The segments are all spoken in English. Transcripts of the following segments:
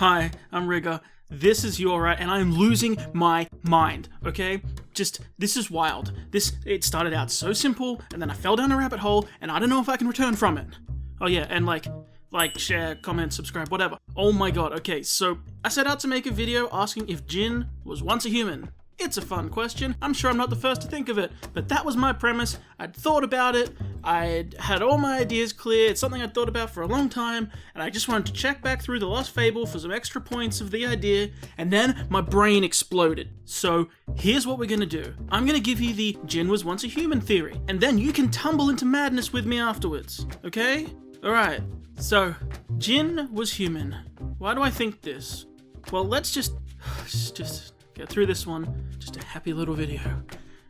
Hi, I'm Rigger. This is Yora, and I'm losing my mind, okay? This is wild. It started out so simple, and then I fell down a rabbit hole, and I don't know if I can return from it. Oh yeah, and like, share, comment, subscribe, whatever. Oh my god, okay, so I set out to make a video asking if Jinn was once a human. It's a fun question. I'm sure I'm not the first to think of it, but that was my premise. I'd thought about it. I'd had all my ideas clear. It's something I'd thought about for a long time, and I just wanted to check back through the Lost Fable for some extra points of the idea, and then my brain exploded. So here's what we're gonna do. I'm gonna give you the Jinn was once a human theory, and then you can tumble into madness with me afterwards, okay? Alright, so Jinn was human. Why do I think this? Well, let's just get through this one. Just a happy little video.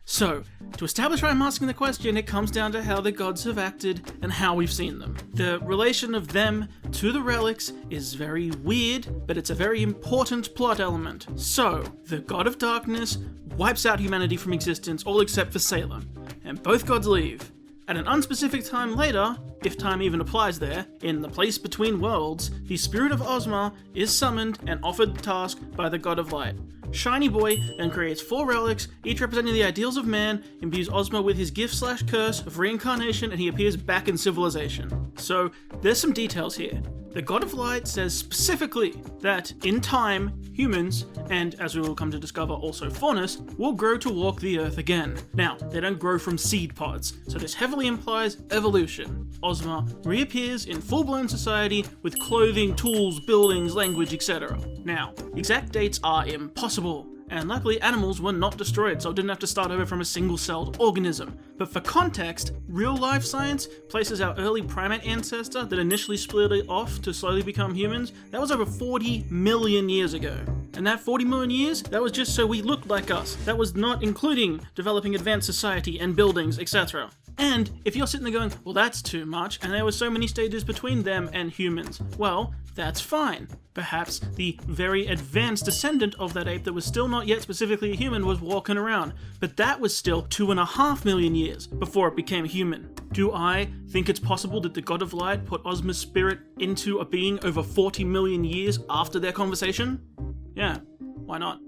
So, to establish why I'm asking the question, it comes down to how the gods have acted and how we've seen them. The relation of them to the relics is very weird, but it's a very important plot element. So, the god of darkness wipes out humanity from existence, all except for Salem, and both gods leave. At an unspecific time later, if time even applies there, in the place between worlds, the spirit of Ozma is summoned and offered the task by the god of light. Shiny Boy then creates 4 relics, each representing the ideals of man, imbues Ozma with his gift/curse of reincarnation, and he appears back in civilization. So, there's some details here. The God of Light says specifically that, in time, humans, and as we will come to discover also Faunus, will grow to walk the earth again. Now, they don't grow from seed pods, so this heavily implies evolution. Ozma reappears in full-blown society with clothing, tools, buildings, language, etc. Now, exact dates are impossible, and luckily animals were not destroyed, so it didn't have to start over from a single-celled organism. But for context, real-life science places our early primate ancestor that initially split it off to slowly become humans, that was over 40 million years ago. And that 40 million years, that was just so we looked like us. That was not including developing advanced society and buildings, etc. And if you're sitting there going, well, that's too much, and there were so many stages between them and humans, well, that's fine. Perhaps the very advanced descendant of that ape that was still not yet specifically a human was walking around, but that was still 2.5 million years before it became human. Do I think it's possible that the God of Light put Ozma's spirit into a being over 40 million years after their conversation? Yeah, why not?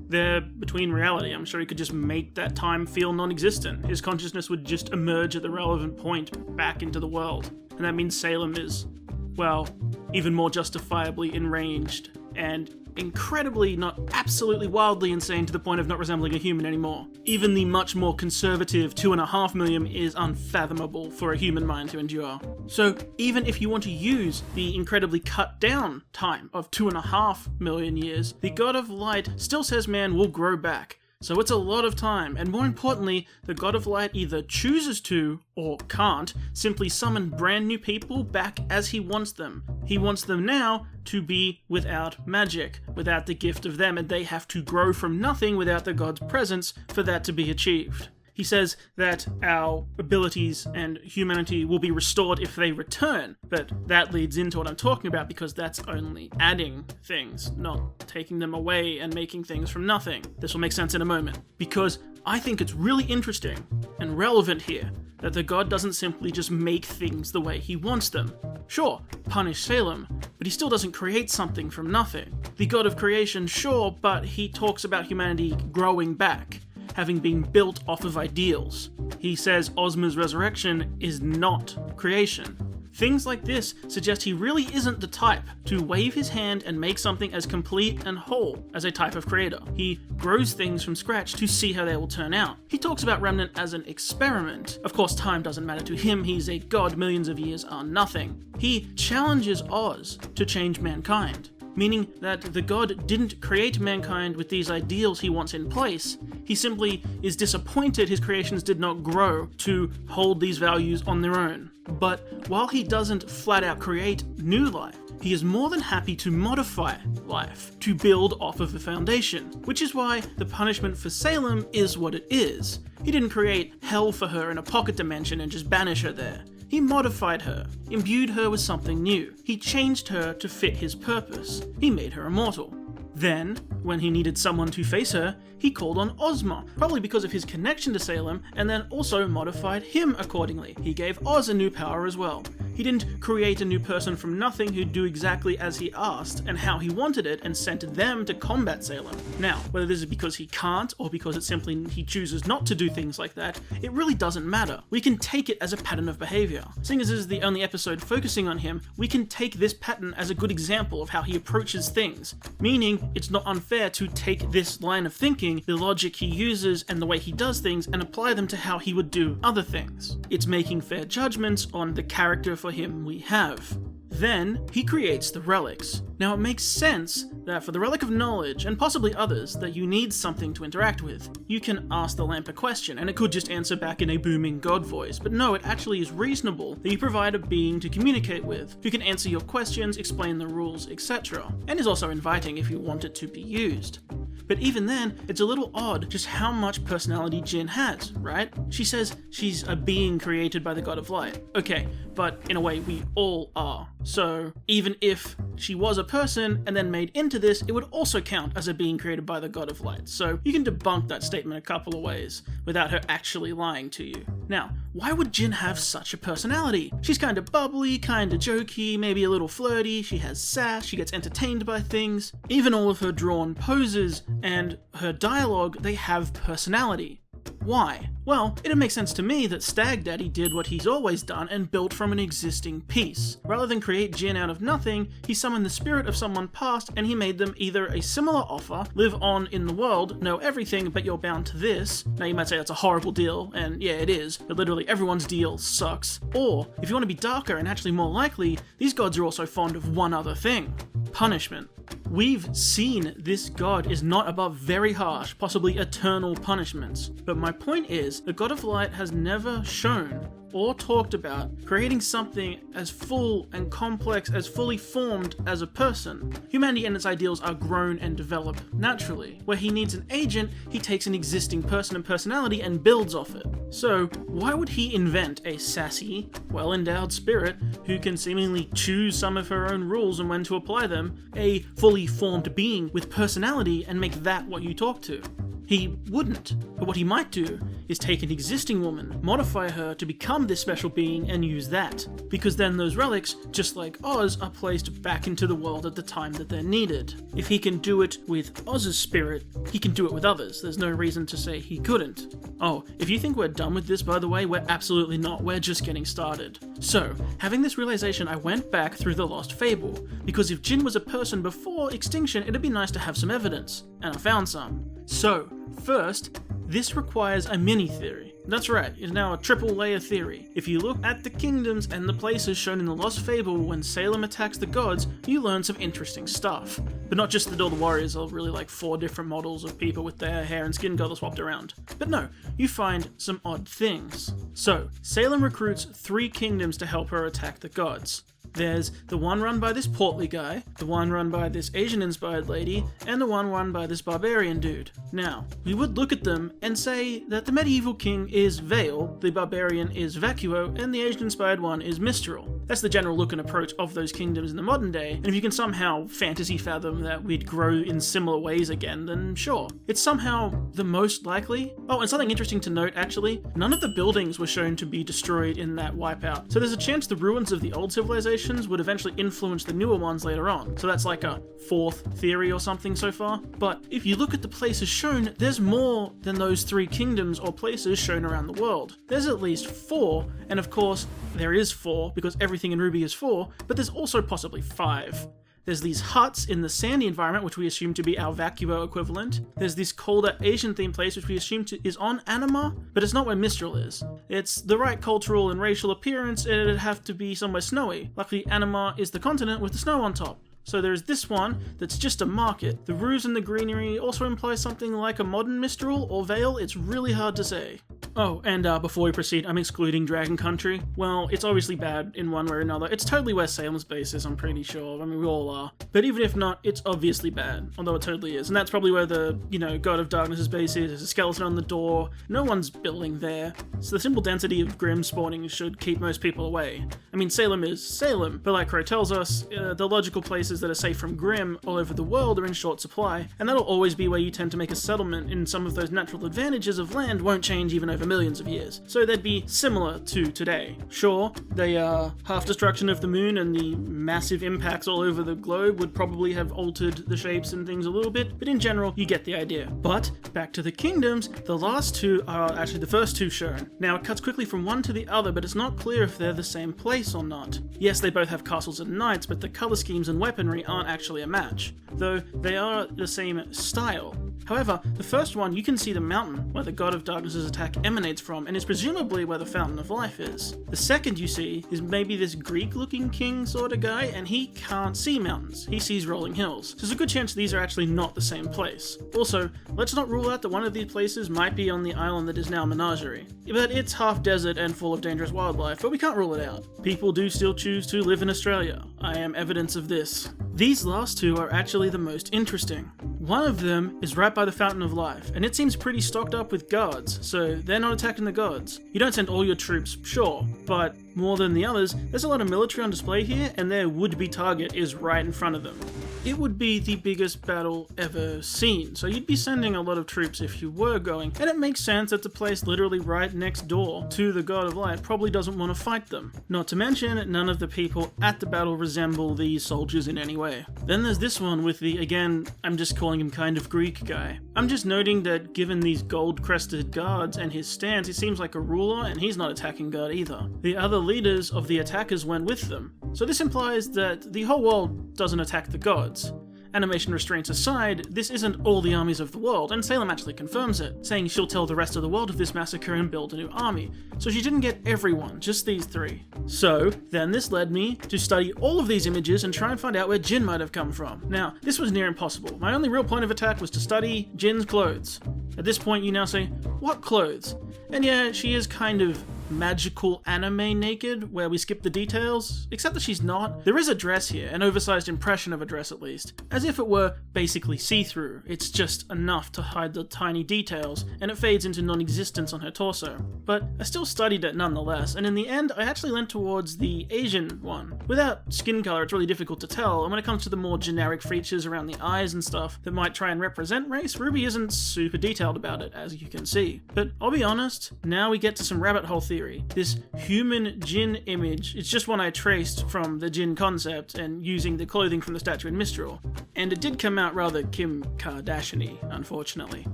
They're between reality. I'm sure he could just make that time feel non-existent. His consciousness would just emerge at the relevant point back into the world. And that means Salem is, well, even more justifiably enraged and incredibly, not absolutely wildly insane to the point of not resembling a human anymore. Even the much more conservative 2.5 million is unfathomable for a human mind to endure. So even if you want to use the incredibly cut down time of 2.5 million years, the God of Light still says man will grow back. So it's a lot of time, and more importantly, the God of Light either chooses to, or can't, simply summon brand new people back as he wants them. He wants them now to be without magic, without the gift of them, and they have to grow from nothing without the God's presence for that to be achieved. He says that our abilities and humanity will be restored if they return, but that leads into what I'm talking about because that's only adding things, not taking them away and making things from nothing. This will make sense in a moment, because I think it's really interesting and relevant here that the god doesn't simply just make things the way he wants them. Sure, punish Salem, but he still doesn't create something from nothing. The god of creation, sure, but he talks about humanity growing back, having been built off of ideals. He says Ozma's resurrection is not creation. Things like this suggest he really isn't the type to wave his hand and make something as complete and whole as a type of creator. He grows things from scratch to see how they will turn out. He talks about Remnant as an experiment. Of course, time doesn't matter to him, he's a god, millions of years are nothing. He challenges Oz to change mankind, meaning that the god didn't create mankind with these ideals he wants in place. He simply is disappointed his creations did not grow to hold these values on their own. But while he doesn't flat out create new life, he is more than happy to modify life, to build off of the foundation, which is why the punishment for Salem is what it is. He didn't create hell for her in a pocket dimension and just banish her there. He modified her, imbued her with something new. He changed her to fit his purpose. He made her immortal. Then, when he needed someone to face her, he called on Ozma, probably because of his connection to Salem, and then also modified him accordingly. He gave Oz a new power as well. He didn't create a new person from nothing who'd do exactly as he asked and how he wanted it and sent them to combat Salem. Now, whether this is because he can't or because it's simply he chooses not to do things like that, it really doesn't matter. We can take it as a pattern of behavior. Seeing as this is the only episode focusing on him, we can take this pattern as a good example of how he approaches things, meaning it's not unfair to take this line of thinking, the logic he uses and the way he does things, and apply them to how he would do other things. It's making fair judgments on the character for him we have. Then, he creates the relics. Now, it makes sense that for the Relic of Knowledge, and possibly others, that you need something to interact with. You can ask the lamp a question, and it could just answer back in a booming god voice, but no, it actually is reasonable that you provide a being to communicate with, who can answer your questions, explain the rules, etc., and is also inviting if you want it to be used. But even then, it's a little odd just how much personality JINN has, right? She says she's a being created by the God of Light. Okay, but in a way we all are. So even if she was a person and then made into this, it would also count as a being created by the God of Light. So you can debunk that statement a couple of ways without her actually lying to you. Now, why would JINN have such a personality? She's kinda bubbly, kinda jokey, maybe a little flirty, she has sass, she gets entertained by things. Even all of her drawn poses and her dialogue, they have personality. Why? Well, it'd make sense to me that Stag Daddy did what he's always done and built from an existing piece. Rather than create JINN out of nothing, he summoned the spirit of someone past and he made them either a similar offer, live on in the world, know everything but you're bound to this. Now you might say that's a horrible deal, and yeah it is, but literally everyone's deal sucks. Or, if you want to be darker and actually more likely, these gods are also fond of one other thing: punishment. We've seen this god is not above very harsh, possibly eternal punishments. But my point is, the God of Light has never shown or talked about creating something as full and complex, as fully formed as a person. Humanity and its ideals are grown and develop naturally. Where he needs an agent, he takes an existing person and personality and builds off it. So why would he invent a sassy, well-endowed spirit who can seemingly choose some of her own rules and when to apply them, a fully formed being with personality, and make that what you talk to? He wouldn't, but what he might do is take an existing woman, modify her to become this special being and use that, because then those relics, just like Oz, are placed back into the world at the time that they're needed. If he can do it with Oz's spirit, he can do it with others. There's no reason to say he couldn't. Oh, if you think we're done with this, by the way, we're absolutely not. We're just getting started. So, having this realization, I went back through the Lost Fable, because if JINN was a person before extinction, it'd be nice to have some evidence, and I found some. So, first, this requires a mini-theory. That's right, it's now a triple-layer theory. If you look at the kingdoms and the places shown in the Lost Fable when Salem attacks the gods, you learn some interesting stuff. But not just that all the warriors are really like 4 different models of people with their hair and skin color swapped around. But no, you find some odd things. So, Salem recruits 3 kingdoms to help her attack the gods. There's the one run by this portly guy, the one run by this Asian-inspired lady, and the one run by this barbarian dude. Now, we would look at them and say that the medieval king is Vale, the barbarian is Vacuo, and the Asian-inspired one is Mistral. That's the general look and approach of those kingdoms in the modern day, and if you can somehow fantasy fathom that we'd grow in similar ways again, then sure. It's somehow the most likely. Oh, and something interesting to note actually, none of the buildings were shown to be destroyed in that wipeout, so there's a chance the ruins of the old civilization would eventually influence the newer ones later on. So that's like a 4th theory or something so far. But if you look at the places shown, there's more than those 3 kingdoms or places shown around the world. There's at least 4, and of course there is 4 because everything in RWBY is 4, but there's also possibly 5. There's these huts in the sandy environment, which we assume to be our Vacuo equivalent. There's this colder Asian-themed place, which we assume is on Anima, but it's not where Mistral is. It's the right cultural and racial appearance, and it'd have to be somewhere snowy. Luckily, Anima is the continent with the snow on top. So there's this one that's just a market. The roofs and the greenery also imply something like a modern Mistral or Vale. It's really hard to say. Oh, and before we proceed, I'm excluding Dragon Country. Well, it's obviously bad in one way or another. It's totally where Salem's base is, I'm pretty sure. I mean, we all are. But even if not, it's obviously bad, although it totally is. And that's probably where the, God of Darkness's base is. There's a skeleton on the door. No one's building there. So the simple density of Grimm spawning should keep most people away. I mean, Salem is Salem, but like Crow tells us, the logical places that are safe from Grimm all over the world are in short supply, and that'll always be where you tend to make a settlement, and some of those natural advantages of land won't change even over over millions of years, so they'd be similar to today. Sure, the half destruction of the moon and the massive impacts all over the globe would probably have altered the shapes and things a little bit, but in general, you get the idea. But back to the kingdoms, the last two are actually the first two shown. Now, it cuts quickly from one to the other, but it's not clear if they're the same place or not. Yes, they both have castles and knights, but the color schemes and weaponry aren't actually a match, though they are the same style. However, the first one, you can see the mountain where the god of darkness's attack emanates from, and is presumably where the fountain of life is. The second you see is maybe this Greek-looking king sort of guy, and he can't see mountains. He sees rolling hills. So there's a good chance these are actually not the same place. Also, let's not rule out that one of these places might be on the island that is now Menagerie. But it's half desert and full of dangerous wildlife, but we can't rule it out. People do still choose to live in Australia. I am evidence of this. These last two are actually the most interesting. One of them is right by the Fountain of Life, and it seems pretty stocked up with guards, so they're not attacking the gods. You don't send all your troops, sure, but more than the others, there's a lot of military on display here, and their would-be target is right in front of them. It would be the biggest battle ever seen, so you'd be sending a lot of troops if you were going, and it makes sense that the place literally right next door to the God of Light probably doesn't want to fight them. Not to mention, none of the people at the battle resemble these soldiers in any way. Then there's this one with the, again, I'm just calling him kind of Greek guy. I'm just noting that given these gold-crested guards and his stance, he seems like a ruler, and he's not attacking God either. The other leaders of the attackers went with them, so this implies that the whole world doesn't attack the gods. Animation restraints aside, this isn't all the armies of the world, and Salem actually confirms it, saying she'll tell the rest of the world of this massacre and build a new army. So she didn't get everyone, just these three. So then this led me to study all of these images and try and find out where JINN might have come from. Now, this was near impossible. My only real point of attack was to study JINN's clothes. At this point you now say, what clothes? And yeah, she is kind of magical anime naked, where we skip the details, except that she's not. There is a dress here, an oversized impression of a dress at least, as if it were basically see-through. It's just enough to hide the tiny details, and it fades into non-existence on her torso. But I still studied it nonetheless, and in the end I actually leant towards the Asian one. Without skin color it's really difficult to tell, and when it comes to the more generic features around the eyes and stuff that might try and represent race, RWBY isn't super detailed about it, as you can see. But I'll be honest, now we get to some rabbit hole theory. This human JINN image, it's just one I traced from the JINN concept and using the clothing from the statue in Mistral. And it did come out rather Kim Kardashian-y, unfortunately.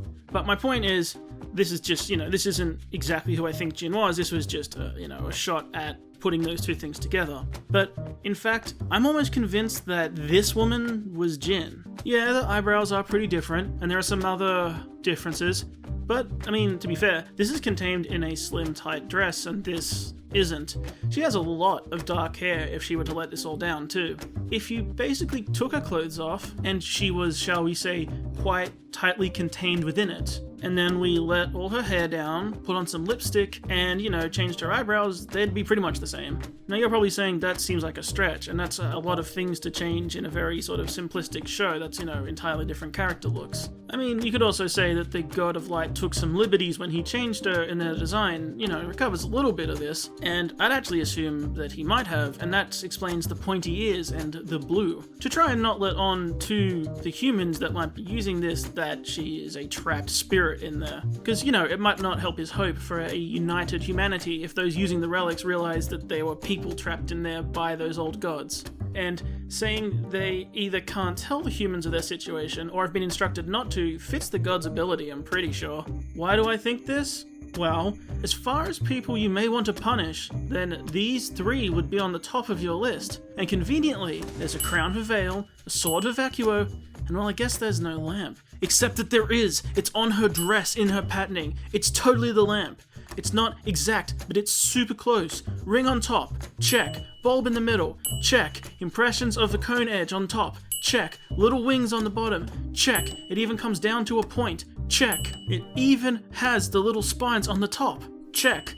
But my point is, this is just, this isn't exactly who I think JINN was. This was just a shot at putting those two things together. But in fact, I'm almost convinced that this woman was JINN. Yeah, the eyebrows are pretty different, and there are some other differences. But, I mean, to be fair, this is contained in a slim, tight dress, and this isn't. She has a lot of dark hair if she were to let this all down, too. If you basically took her clothes off, and she was, shall we say, quite tightly contained within it, and then we let all her hair down, put on some lipstick, and, changed her eyebrows, they'd be pretty much the same. Now you're probably saying that seems like a stretch, and that's a lot of things to change in a very sort of simplistic show that's, entirely different character looks. I mean, you could also say that the God of Light took some liberties when he changed her in her design, recovers a little bit of this, and I'd actually assume that he might have, and that explains the pointy ears and the blue. To try and not let on to the humans that might be using this that she is a trapped spirit in there. Because, it might not help his hope for a united humanity if those using the relics realized that they were people trapped in there by those old gods. And saying they either can't tell the humans of their situation or have been instructed not to fits the god's ability, I'm pretty sure. Why do I think this? Well, as far as people you may want to punish, then these three would be on the top of your list. And conveniently, there's a crown for Vale, a sword for Vacuo, and well, I guess there's no lamp. Except that there is! It's on her dress, in her patterning. It's totally the lamp. It's not exact, but it's super close. Ring on top, check. Bulb in the middle, check. Impressions of the cone edge on top, check. Little wings on the bottom, check. It even comes down to a point, check. It even has the little spines on the top, check.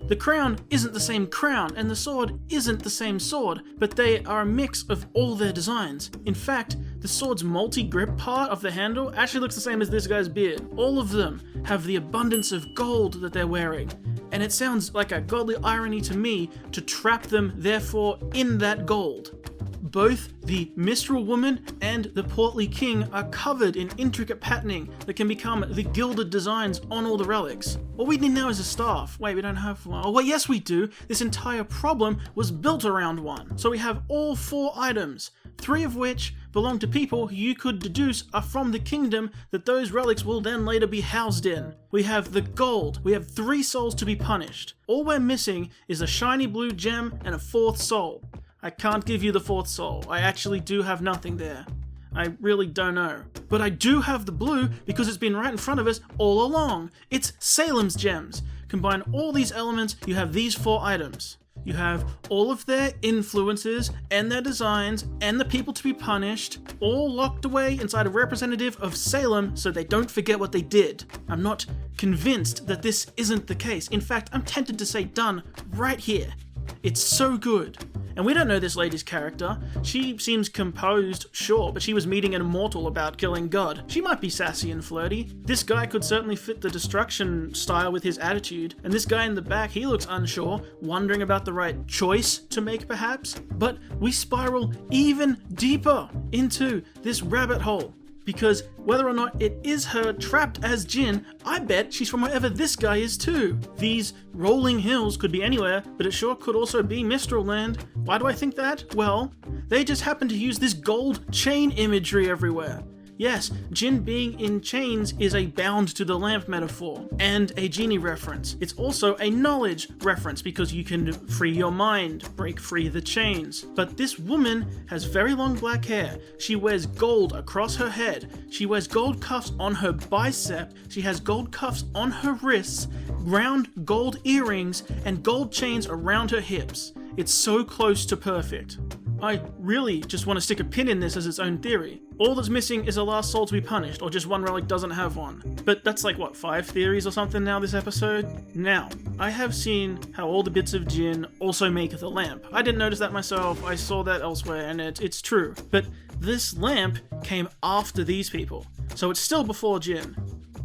The crown isn't the same crown, and the sword isn't the same sword, but they are a mix of all their designs. In fact, the sword's multi-grip part of the handle actually looks the same as this guy's beard. All of them have the abundance of gold that they're wearing, and it sounds like a godly irony to me to trap them, therefore, in that gold. Both the Mistral woman and the portly king are covered in intricate patterning that can become the gilded designs on all the relics. All we need now is a staff. Wait, we don't have one. Oh, well, yes we do. This entire problem was built around one. So we have all 4 items, 3 of which belong to people who you could deduce are from the kingdom that those relics will then later be housed in. We have the gold. We have 3 souls to be punished. All we're missing is a shiny blue gem and a 4th soul. I can't give you the 4th soul. I actually do have nothing there. I really don't know. But I do have the blue because it's been right in front of us all along. It's Salem's gems. Combine all these elements, you have these 4 items. You have all of their influences and their designs and the people to be punished all locked away inside a representative of Salem so they don't forget what they did. I'm not convinced that this isn't the case. In fact, I'm tempted to say done right here. It's so good. And we don't know this lady's character. She seems composed, sure, but she was meeting an immortal about killing God. She might be sassy and flirty. This guy could certainly fit the destruction style with his attitude. And this guy in the back, he looks unsure, wondering about the right choice to make perhaps. But we spiral even deeper into this rabbit hole. Because whether or not it is her trapped as JINN, I bet she's from wherever this guy is too. These rolling hills could be anywhere, but it sure could also be Mistral Land. Why do I think that? Well, they just happen to use this gold chain imagery everywhere. Yes, JINN being in chains is a bound to the lamp metaphor, and a genie reference. It's also a knowledge reference because you can free your mind, break free the chains. But this woman has very long black hair. She wears gold across her head. She wears gold cuffs on her bicep. She has gold cuffs on her wrists, round gold earrings, and gold chains around her hips. It's so close to perfect. I really just want to stick a pin in this as its own theory. All that's missing is a last soul to be punished, or just one relic doesn't have one. But that's like, what, 5 theories or something now this episode? Now, I have seen how all the bits of JINN also make the lamp. I didn't notice that myself, I saw that elsewhere, and it's true. But this lamp came after these people, so it's still before JINN.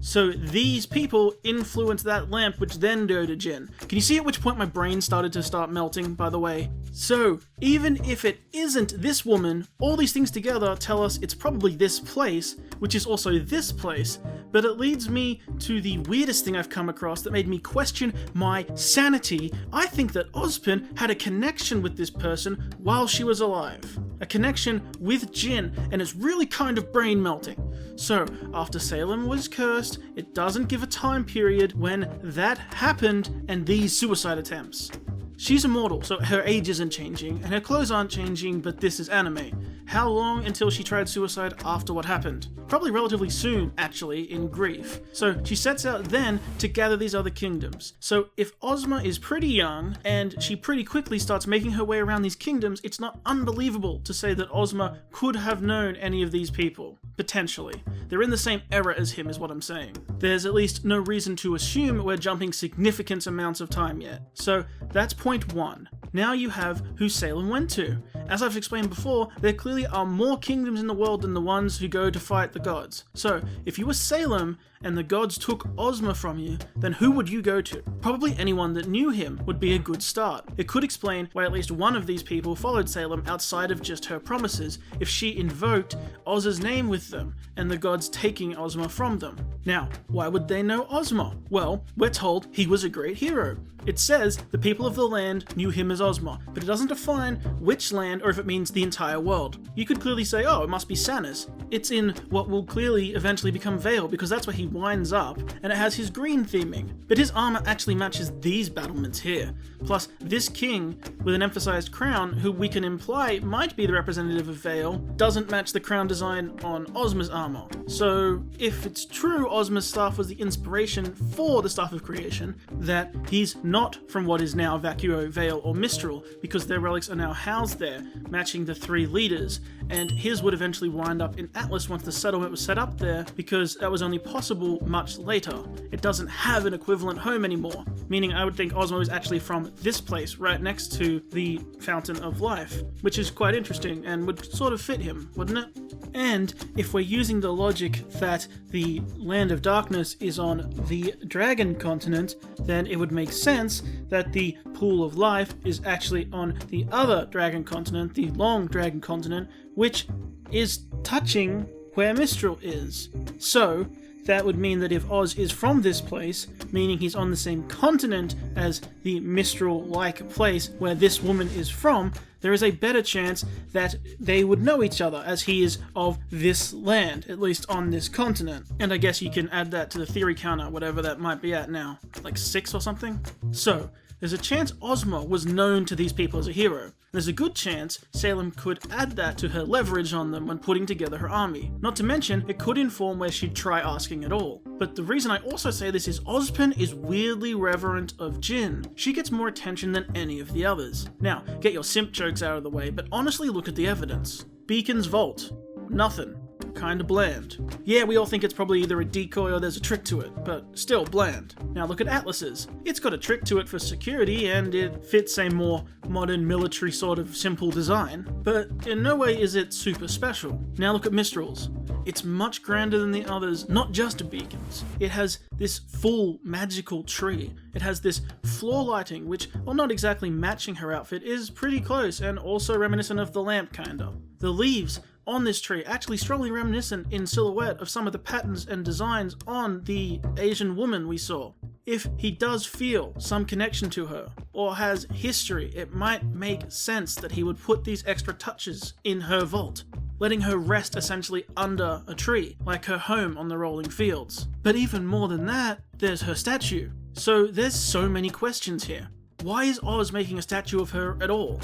So these people influence that lamp, which then go to JINN. Can you see at which point my brain started to start melting, by the way? So, even if it isn't this woman, all these things together tell us it's probably this place, which is also this place, but it leads me to the weirdest thing I've come across that made me question my sanity. I think that Ozpin had a connection with this person while she was alive. A connection with JINN, and it's really kind of brain melting. So, after Salem was cursed, it doesn't give a time period when that happened and these suicide attempts. She's immortal, so her age isn't changing, and her clothes aren't changing, but this is anime. How long until she tried suicide after what happened? Probably relatively soon, actually, in grief. So she sets out then to gather these other kingdoms. So if Ozma is pretty young, and she pretty quickly starts making her way around these kingdoms, it's not unbelievable to say that Ozma could have known any of these people. Potentially. They're in the same era as him, is what I'm saying. There's at least no reason to assume we're jumping significant amounts of time yet. So that's point 1. Now you have who Salem went to. As I've explained before, there clearly are more kingdoms in the world than the ones who go to fight the gods. So, if you were Salem and the gods took Ozma from you, then who would you go to? Probably anyone that knew him would be a good start. It could explain why at least one of these people followed Salem outside of just her promises, if she invoked Oz's name with them, and the gods taking Ozma from them. Now, why would they know Ozma? Well, we're told he was a great hero. It says the people of the land knew him as Ozma, but it doesn't define which land or if it means the entire world. You could clearly say, oh, it must be Sanus. It's in what will clearly eventually become Vale, because that's where he winds up, and it has his green theming. But his armor actually matches these battlements here. Plus, this king, with an emphasized crown, who we can imply might be the representative of Vale, doesn't match the crown design on Ozma's armor. So, if it's true Ozma's staff was the inspiration for the Staff of Creation, that he's not from what is now Vacuo, Vale, or Mistral, because their relics are now housed there, matching the 3 leaders, and his would eventually wind up in Atlas once the settlement was set up there, because that was only possible much later. It doesn't have an equivalent home anymore, meaning I would think Ozma was actually from this place right next to the Fountain of Life, which is quite interesting and would sort of fit him, wouldn't it? And if we're using the logic that the Land of Darkness is on the Dragon Continent, then it would make sense that the Pool of Life is actually on the other Dragon Continent, the Long Dragon Continent, which is touching where Mistral is. So that would mean that if Oz is from this place, meaning he's on the same continent as the Mistral-like place where this woman is from, there is a better chance that they would know each other, as he is of this land, at least on this continent. And I guess you can add that to the theory counter, whatever that might be at now, like 6 or something? So, there's a chance Ozma was known to these people as a hero. There's a good chance Salem could add that to her leverage on them when putting together her army. Not to mention, it could inform where she'd try asking at all. But the reason I also say this is Ozpin is weirdly reverent of JINN. She gets more attention than any of the others. Now, get your simp jokes out of the way, but honestly look at the evidence. Beacon's vault. Nothing. Kinda bland. Yeah, we all think it's probably either a decoy or there's a trick to it, but still bland. Now look at Atlas's. It's got a trick to it for security, and it fits a more modern military sort of simple design, but in no way is it super special. Now look at Mistral's. It's much grander than the others, not just beacons. It has this full magical tree. It has this floor lighting, which, while not exactly matching her outfit, is pretty close and also reminiscent of the lamp kinda. The leaves on this tree actually strongly reminiscent in silhouette of some of the patterns and designs on the Asian woman we saw. If he does feel some connection to her, or has history, it might make sense that he would put these extra touches in her vault, letting her rest essentially under a tree, like her home on the rolling fields. But even more than that, there's her statue. So there's so many questions here. Why is Oz making a statue of her at all?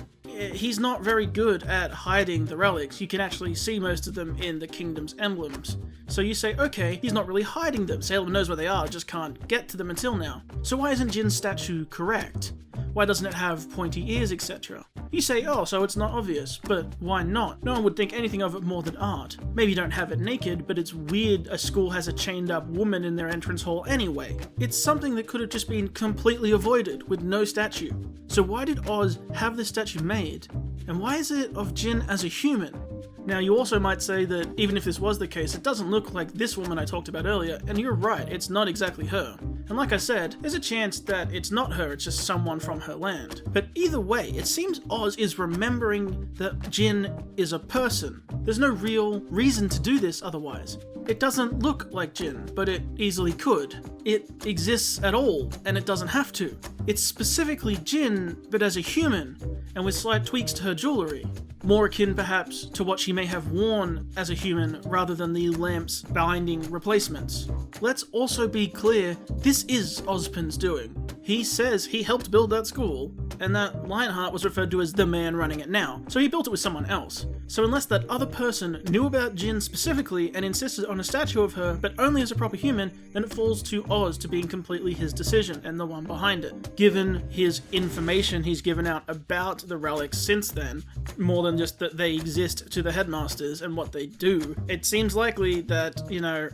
He's not very good at hiding the relics. You can actually see most of them in the kingdom's emblems. So you say, okay, he's not really hiding them. Salem knows where they are, just can't get to them until now. So why isn't JINN's statue correct? Why doesn't it have pointy ears, etc.? You say, oh, so it's not obvious, but why not? No one would think anything of it more than art. Maybe you don't have it naked, but it's weird a school has a chained up woman in their entrance hall anyway. It's something that could have just been completely avoided with no statue. So why did Oz have this statue made? And why is it of JINN as a human? Now, you also might say that even if this was the case, it doesn't look like this woman I talked about earlier, and you're right, it's not exactly her. And like I said, there's a chance that it's not her, it's just someone from her land. But either way, it seems Oz is remembering that JINN is a person. There's no real reason to do this otherwise. It doesn't look like JINN, but it easily could. It exists at all, and it doesn't have to. It's specifically JINN, but as a human, and with slight tweaks to her jewellery. More akin, perhaps, to what she may have worn as a human rather than the lamp's binding replacements. Let's also be clear, this is Ozpin's doing. He says he helped build that school, and that Lionheart was referred to as the man running it now, so he built it with someone else. So unless that other person knew about JINN specifically and insisted on a statue of her, but only as a proper human, then it falls to Oz to being completely his decision and the one behind it. Given his information he's given out about the relics since then, more than just that they exist to the headmasters and what they do, it seems likely that,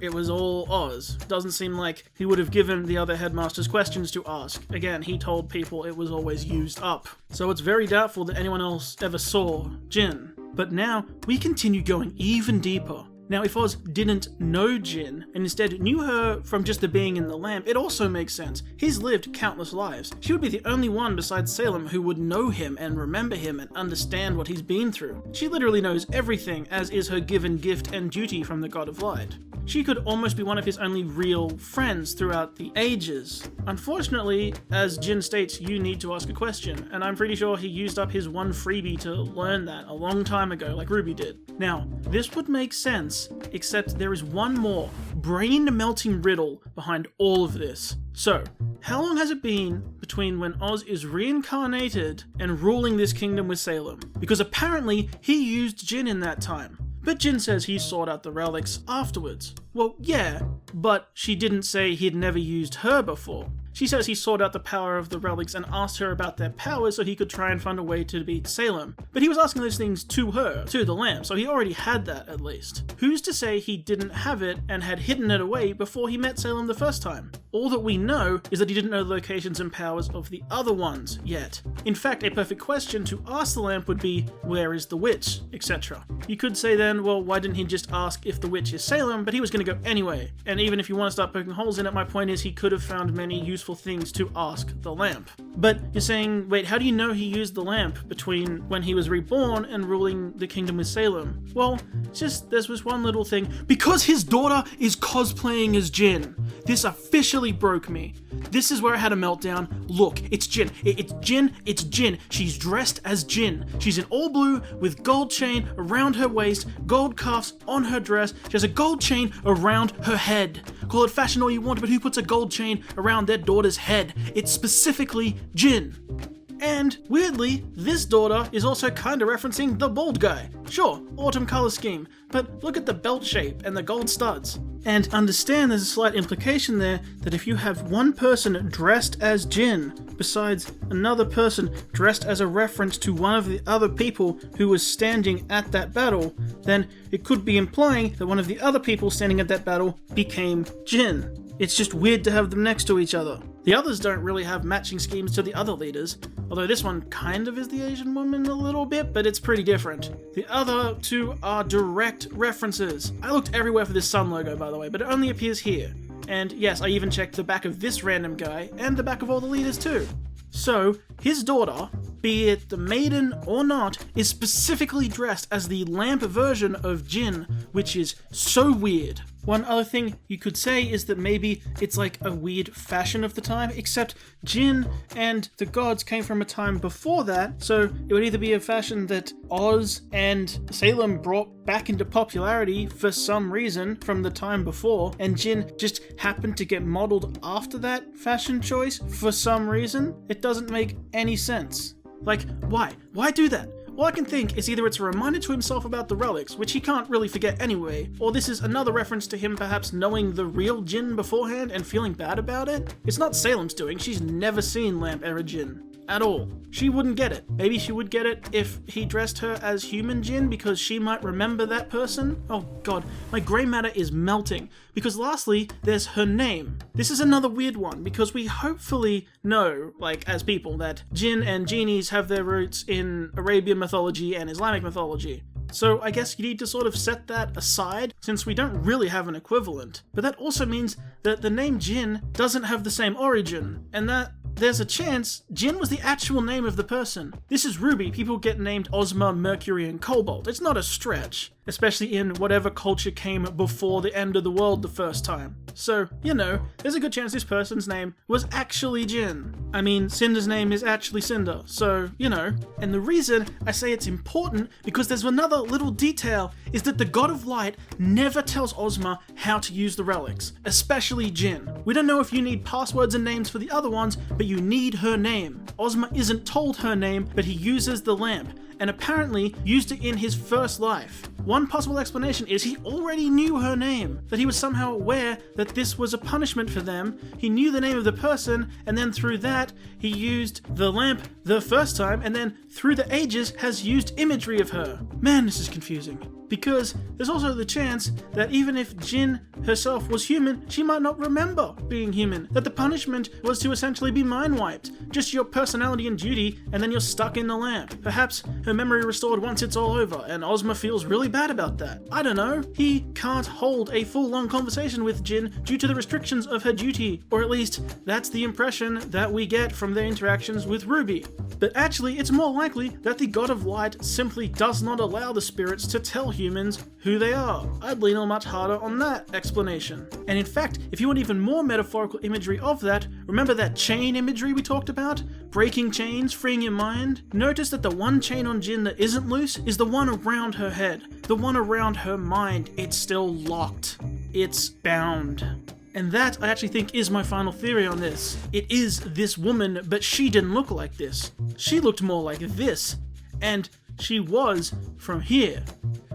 it was all Oz. Doesn't seem like he would have given the other headmasters questions to ask. Again, he told people it was always used up. So it's very doubtful that anyone else ever saw JINN. But now, we continue going even deeper. Now, if Oz didn't know JINN, and instead knew her from just the being in the lamp, it also makes sense. He's lived countless lives. She would be the only one besides Salem who would know him and remember him and understand what he's been through. She literally knows everything, as is her given gift and duty from the God of Light. She could almost be one of his only real friends throughout the ages. Unfortunately, as JINN states, you need to ask a question, and I'm pretty sure he used up his one freebie to learn that a long time ago, like RWBY did. Now, this would make sense, except there is one more brain-melting riddle behind all of this. So, how long has it been between when Oz is reincarnated and ruling this kingdom with Salem? Because apparently, he used JINN in that time. But JINN says he sought out the relics afterwards. Well, yeah, but she didn't say he'd never used her before. She says he sought out the power of the relics and asked her about their powers so he could try and find a way to beat Salem. But he was asking those things to her, to the lamp, so he already had that at least. Who's to say he didn't have it and had hidden it away before he met Salem the first time? All that we know is that he didn't know the locations and powers of the other ones yet. In fact, a perfect question to ask the lamp would be, where is the witch, etc. You could say then, well, why didn't he just ask if the witch is Salem, but he was going to go anyway. And even if you want to start poking holes in it, my point is he could have found many useful things to ask the lamp. But you're saying, wait, how do you know he used the lamp between when he was reborn and ruling the kingdom with Salem? Well, there's this one little thing. Because his daughter is cosplaying as JINN. This officially broke me. This is where I had a meltdown. Look, it's JINN. It's JINN. It's JINN. She's dressed as JINN. She's in all blue with gold chain around her waist, gold cuffs on her dress. She has a gold chain around her head. Call it fashion all you want, but who puts a gold chain around their daughter's head? It's specifically JINN. And, weirdly, this daughter is also kinda referencing the bald guy. Sure, autumn color scheme, but look at the belt shape and the gold studs. And understand there's a slight implication there that if you have one person dressed as JINN, besides another person dressed as a reference to one of the other people who was standing at that battle, then it could be implying that one of the other people standing at that battle became JINN. It's just weird to have them next to each other. The others don't really have matching schemes to the other leaders, although this one kind of is the Asian woman a little bit, but it's pretty different. The other two are direct references. I looked everywhere for this sun logo, by the way, but it only appears here. And yes, I even checked the back of this random guy, and the back of all the leaders too. So, his daughter, be it the maiden or not, is specifically dressed as the lamp version of JINN, which is so weird. One other thing you could say is that maybe it's like a weird fashion of the time, except JINN and the gods came from a time before that, so it would either be a fashion that Oz and Salem brought back into popularity for some reason from the time before, and JINN just happened to get modeled after that fashion choice for some reason. It doesn't make any sense. Like, why? Why do that? All I can think is either it's a reminder to himself about the relics, which he can't really forget anyway, or this is another reference to him perhaps knowing the real JINN beforehand and feeling bad about it. It's not Salem's doing, she's never seen Lamp era JINN. At all. She wouldn't get it. Maybe she would get it if he dressed her as human JINN because she might remember that person. Oh god, my grey matter is melting. Because lastly, there's her name. This is another weird one because we hopefully know, like as people, that jinn and genies have their roots in Arabian mythology and Islamic mythology. So I guess you need to sort of set that aside since we don't really have an equivalent. But that also means that the name JINN doesn't have the same origin, and that there's a chance JINN was the actual name of the person. This is RWBY. People get named Ozma, Mercury, and Cobalt. It's not a stretch, especially in whatever culture came before the end of the world the first time. So, you know, there's a good chance this person's name was actually JINN. I mean, Cinder's name is actually Cinder, so, you know. And the reason I say it's important, because there's another little detail, is that the God of Light never tells Ozma how to use the relics, especially JINN. We don't know if you need passwords and names for the other ones, but you need her name. Ozma isn't told her name, but he uses the lamp, and apparently used it in his first life. One possible explanation is he already knew her name, that he was somehow aware that this was a punishment for them. He knew the name of the person, and then through that, he used the lamp the first time, and then through the ages has used imagery of her. Man, this is confusing. Because there's also the chance that even if JINN herself was human, she might not remember being human. That the punishment was to essentially be mind wiped. Just your personality and duty, and then you're stuck in the lamp. Perhaps her memory restored once it's all over, and Ozma feels really bad about that. I don't know. He can't hold a full-on conversation with JINN due to the restrictions of her duty, or at least that's the impression that we get from their interactions with RWBY. But actually, it's more likely that the God of Light simply does not allow the spirits to tell humans who they are. I'd lean much harder on that explanation. And in fact, if you want even more metaphorical imagery of that, remember that chain imagery we talked about? Breaking chains, freeing your mind? Notice that the one chain on JINN that isn't loose is the one around her head. The one around her mind, it's still locked. It's bound. And that, I actually think, is my final theory on this. It is this woman, but she didn't look like this. She looked more like this. And she was from here.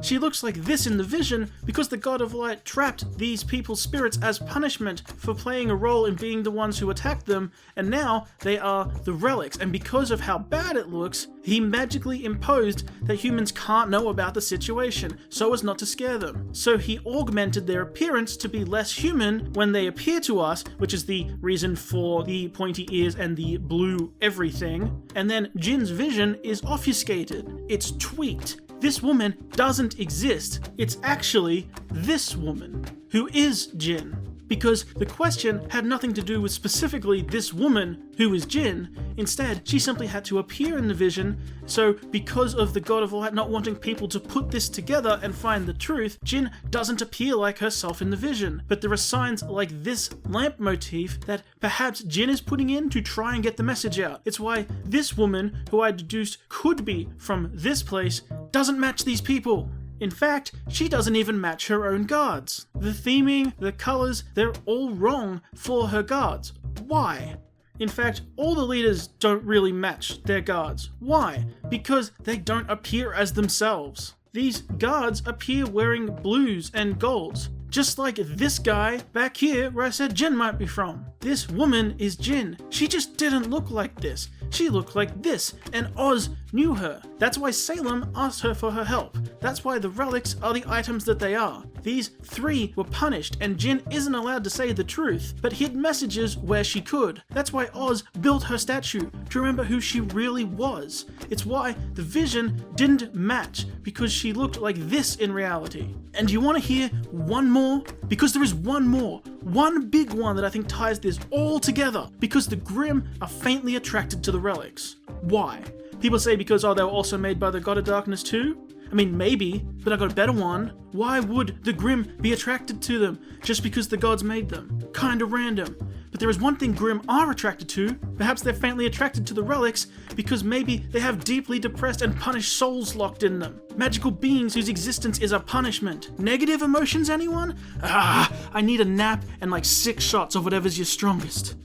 She looks like this in the vision because the God of Light trapped these people's spirits as punishment for playing a role in being the ones who attacked them, and now they are the relics, and because of how bad it looks, he magically imposed that humans can't know about the situation, so as not to scare them. So he augmented their appearance to be less human when they appear to us, which is the reason for the pointy ears and the blue everything, and then Jinn's vision is obfuscated. It's tweaked. This woman doesn't exist. It's actually this woman, who is Jinn. Because the question had nothing to do with specifically this woman who is Jinn. Instead, she simply had to appear in the vision, so because of the God of Light not wanting people to put this together and find the truth, Jinn doesn't appear like herself in the vision. But there are signs like this lamp motif that perhaps Jinn is putting in to try and get the message out. It's why this woman, who I deduced could be from this place, doesn't match these people. In fact, she doesn't even match her own guards. The theming, the colors, they're all wrong for her guards. Why? In fact, all the leaders don't really match their guards. Why? Because they don't appear as themselves. These guards appear wearing blues and golds, just like this guy back here where I said Jinn might be from. This woman is Jinn. She just didn't look like this. She looked like this, and Oz knew her. That's why Salem asked her for her help. That's why the relics are the items that they are. These three were punished, and Jinn isn't allowed to say the truth, but hid messages where she could. That's why Oz built her statue, to remember who she really was. It's why the vision didn't match, because she looked like this in reality. And do you want to hear one more? Because there is one more. One big one that I think ties this all together. Because the Grimm are faintly attracted to the relics. Why? People say because, oh, they were also made by the God of Darkness too? I mean, maybe, but I got a better one. Why would the Grimm be attracted to them just because the gods made them? Kinda random. But there is one thing Grimm are attracted to. Perhaps they're faintly attracted to the relics because maybe they have deeply depressed and punished souls locked in them. Magical beings whose existence is a punishment. Negative emotions, anyone? I need a nap and like 6 shots of whatever's your strongest.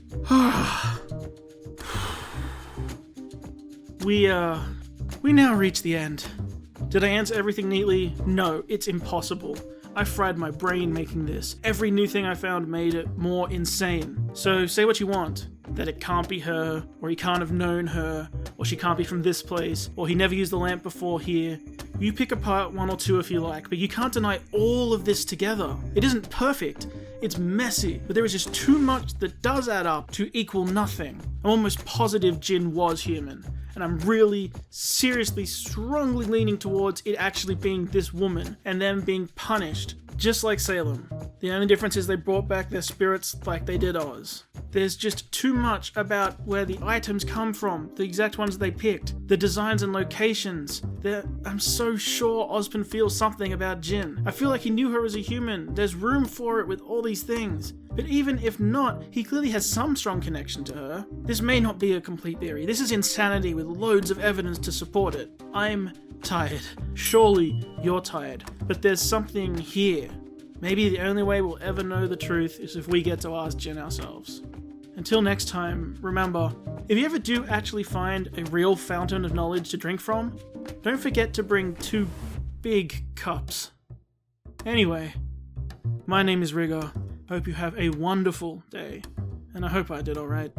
We now reach the end. Did I answer everything neatly? No, it's impossible. I fried my brain making this. Every new thing I found made it more insane. So say what you want. That it can't be her, or he can't have known her, or she can't be from this place, or he never used the lamp before here. You pick apart 1 or 2 if you like, but you can't deny all of this together. It isn't perfect. It's messy, but there is just too much that does add up to equal nothing. I'm almost positive Jinn was human. And I'm really, seriously, strongly leaning towards it actually being this woman, and them being punished, just like Salem. The only difference is they brought back their spirits like they did Oz. There's just too much about where the items come from, the exact ones they picked, the designs and locations. I'm so sure Ozpin feels something about Jinn. I feel like he knew her as a human. There's room for it with all these things. But even if not, he clearly has some strong connection to her. This may not be a complete theory. This is insanity with loads of evidence to support it. I'm tired. Surely you're tired. But there's something here. Maybe the only way we'll ever know the truth is if we get to ask Jinn ourselves. Until next time, remember, if you ever do actually find a real fountain of knowledge to drink from, don't forget to bring 2 big cups. Anyway, my name is Rigger. Hope you have a wonderful day, and I hope I did alright.